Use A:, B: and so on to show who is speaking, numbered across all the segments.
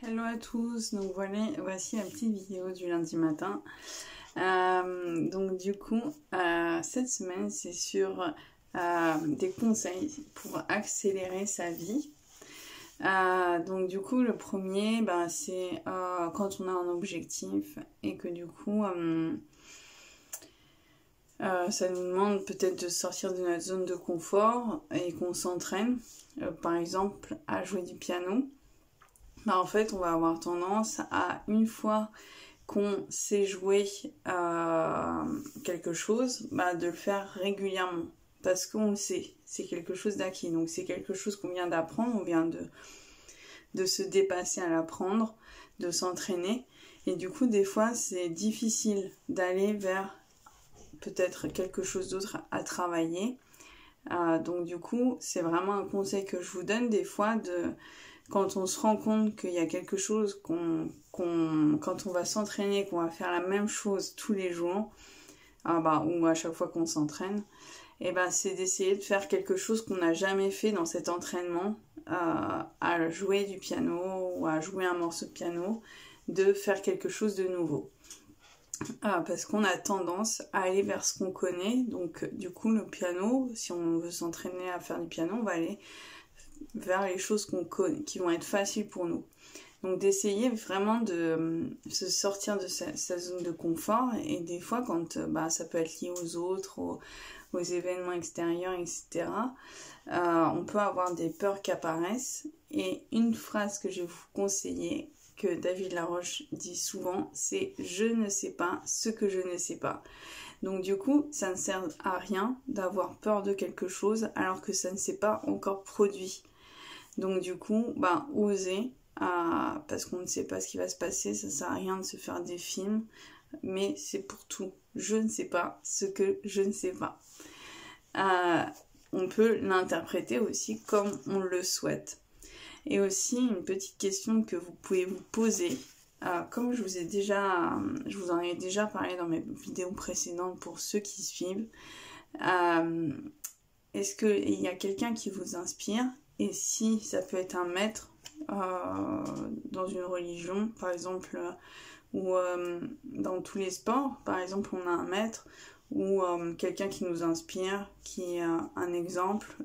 A: Hello à tous, donc voici la petite vidéo du lundi matin. Donc du coup, cette semaine c'est sur des conseils pour accélérer sa vie. Donc du coup le premier, c'est quand on a un objectif et que du coup ça nous demande peut-être de sortir de notre zone de confort et qu'on s'entraîne, par exemple à jouer du piano. En fait, on va avoir tendance à, une fois qu'on sait jouer quelque chose, de le faire régulièrement. Parce qu'on le sait, c'est quelque chose d'acquis. Donc c'est quelque chose qu'on vient d'apprendre, on vient de se dépasser à l'apprendre, de s'entraîner. Et du coup, des fois, c'est difficile d'aller vers peut-être quelque chose d'autre à travailler. Donc du coup, c'est vraiment un conseil que je vous donne des fois quand on se rend compte qu'il y a quelque chose quand on va s'entraîner, qu'on va faire la même chose tous les jours, ou à chaque fois qu'on s'entraîne, c'est d'essayer de faire quelque chose qu'on n'a jamais fait dans cet entraînement, à jouer du piano ou à jouer un morceau de piano, de faire quelque chose de nouveau. Parce qu'on a tendance à aller vers ce qu'on connaît. Donc du coup le piano, si on veut s'entraîner à faire du piano, on va aller vers les choses qu'on connaît, qui vont être faciles pour nous. Donc d'essayer vraiment de se sortir de sa zone de confort. Et des fois quand ça peut être lié aux autres, aux événements extérieurs, etc. On peut avoir des peurs qui apparaissent. Et une phrase que je vais vous conseiller, que David Laroche dit souvent, c'est « je ne sais pas ce que je ne sais pas ». Donc du coup, ça ne sert à rien d'avoir peur de quelque chose alors que ça ne s'est pas encore produit. Donc du coup, oser, parce qu'on ne sait pas ce qui va se passer, ça sert à rien de se faire des films, mais c'est pour tout. Je ne sais pas ce que je ne sais pas. On peut l'interpréter aussi comme on le souhaite. Et aussi une petite question que vous pouvez vous poser, comme je vous en ai déjà parlé dans mes vidéos précédentes pour ceux qui suivent, est-ce qu'il y a quelqu'un qui vous inspire? Et si ça peut être un maître dans une religion, par exemple, ou dans tous les sports, par exemple, on a un maître ou quelqu'un qui nous inspire, qui est un exemple.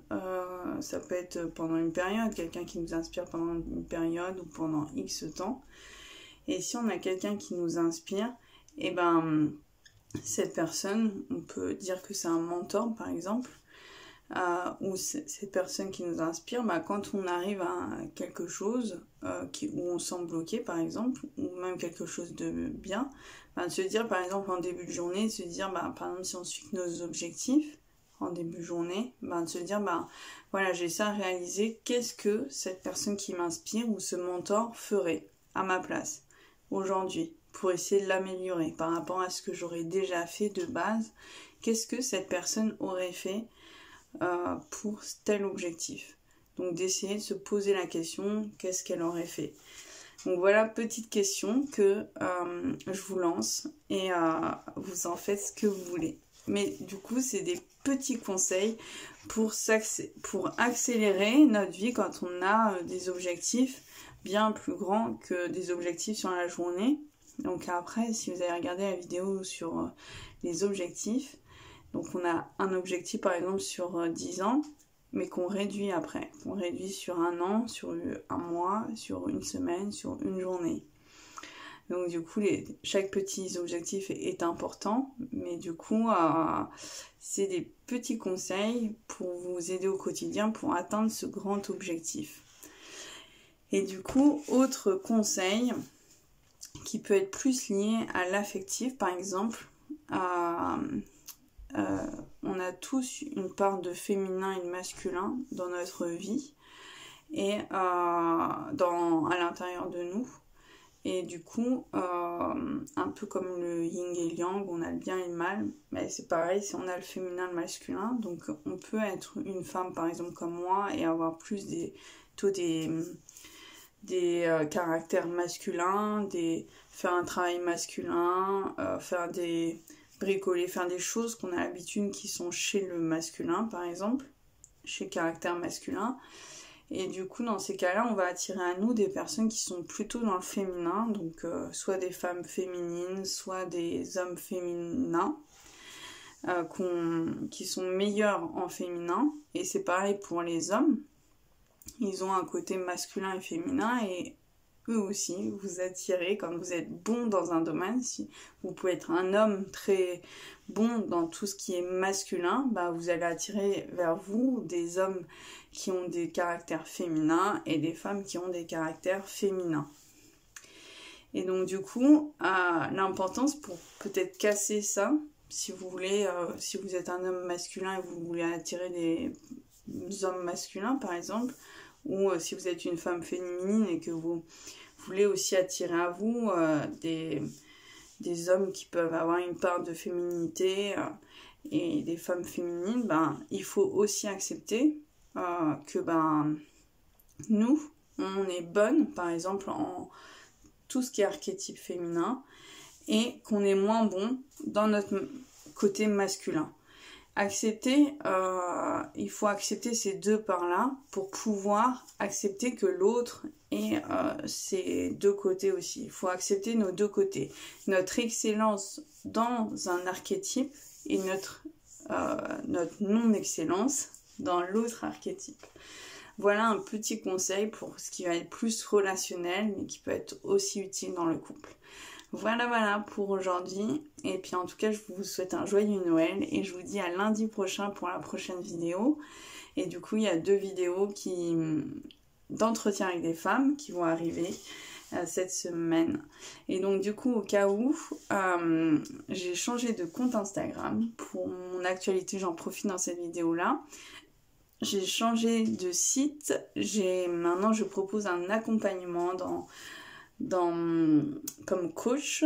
A: Ça peut être pendant une période, quelqu'un qui nous inspire pendant une période ou pendant X temps. Et si on a quelqu'un qui nous inspire, cette personne, on peut dire que c'est un mentor, par exemple, ou cette personne qui nous inspire, quand on arrive à quelque chose où on se sent bloqué, par exemple, ou même quelque chose de bien, de se dire, par exemple, en début de journée, de se dire, par exemple, si on suit nos objectifs en début de journée, de se dire, voilà, j'ai ça à réaliser, qu'est-ce que cette personne qui m'inspire ou ce mentor ferait à ma place aujourd'hui pour essayer de l'améliorer par rapport à ce que j'aurais déjà fait de base, qu'est-ce que cette personne aurait fait pour tel objectif. Donc d'essayer de se poser la question, qu'est-ce qu'elle aurait fait. Donc voilà, petite question que je vous lance et vous en faites ce que vous voulez. Mais du coup, c'est des petits conseils pour accélérer notre vie quand on a des objectifs bien plus grands que des objectifs sur la journée. Donc après, si vous avez regardé la vidéo sur les objectifs, donc on a un objectif par exemple sur 10 ans, mais qu'on réduit après. On réduit sur un an, sur un mois, sur une semaine, sur une journée. Donc du coup, chaque petit objectif est important, mais du coup, c'est des petits conseils pour vous aider au quotidien pour atteindre ce grand objectif. Et du coup, autre conseil qui peut être plus lié à l'affectif, par exemple, on a tous une part de féminin et de masculin dans notre vie et à l'intérieur de nous. Et du coup, un peu comme le yin et le yang, on a le bien et le mal, mais c'est pareil, si on a le féminin et le masculin, donc on peut être une femme par exemple comme moi et avoir plus des caractères masculins, faire un travail masculin, bricoler, faire des choses qu'on a l'habitude qui sont chez le masculin par exemple, chez le caractère masculin. Et du coup, dans ces cas-là, on va attirer à nous des personnes qui sont plutôt dans le féminin, donc soit des femmes féminines, soit des hommes féminins, qui sont meilleurs en féminin. Et c'est pareil pour les hommes. Ils ont un côté masculin et féminin, et eux aussi, vous attirez quand vous êtes bon dans un domaine. Si vous pouvez être un homme très bon dans tout ce qui est masculin, bah vous allez attirer vers vous des hommes qui ont des caractères féminins et des femmes qui ont des caractères féminins. Et donc du coup, l'importance pour peut-être casser ça, si vous voulez, si vous êtes un homme masculin et vous voulez attirer des hommes masculins par exemple, ou si vous êtes une femme féminine et que vous voulez aussi attirer à vous des hommes qui peuvent avoir une part de féminité et des femmes féminines, ben, il faut aussi accepter que nous, on est bonnes, par exemple, en tout ce qui est archétype féminin, et qu'on est moins bon dans notre côté masculin. Il faut accepter ces deux parts-là pour pouvoir accepter que l'autre ait ses deux côtés aussi. Il faut accepter nos deux côtés. Notre excellence dans un archétype et notre non-excellence dans l'autre archétype. Voilà un petit conseil pour ce qui va être plus relationnel, mais qui peut être aussi utile dans le couple. Voilà pour aujourd'hui. Et puis en tout cas, je vous souhaite un joyeux Noël et je vous dis à lundi prochain pour la prochaine vidéo. Et du coup, il y a 2 vidéos d'entretien avec des femmes qui vont arriver cette semaine. Et donc du coup, au cas où, j'ai changé de compte Instagram pour mon actualité, j'en profite dans cette vidéo-là. J'ai changé de site. Maintenant, je propose un accompagnement comme coach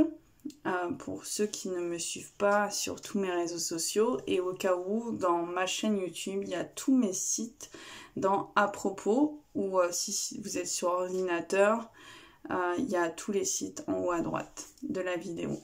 A: pour ceux qui ne me suivent pas sur tous mes réseaux sociaux, et au cas où, dans ma chaîne YouTube, il y a tous mes sites dans à propos, ou si vous êtes sur ordinateur, il y a tous les sites en haut à droite de la vidéo.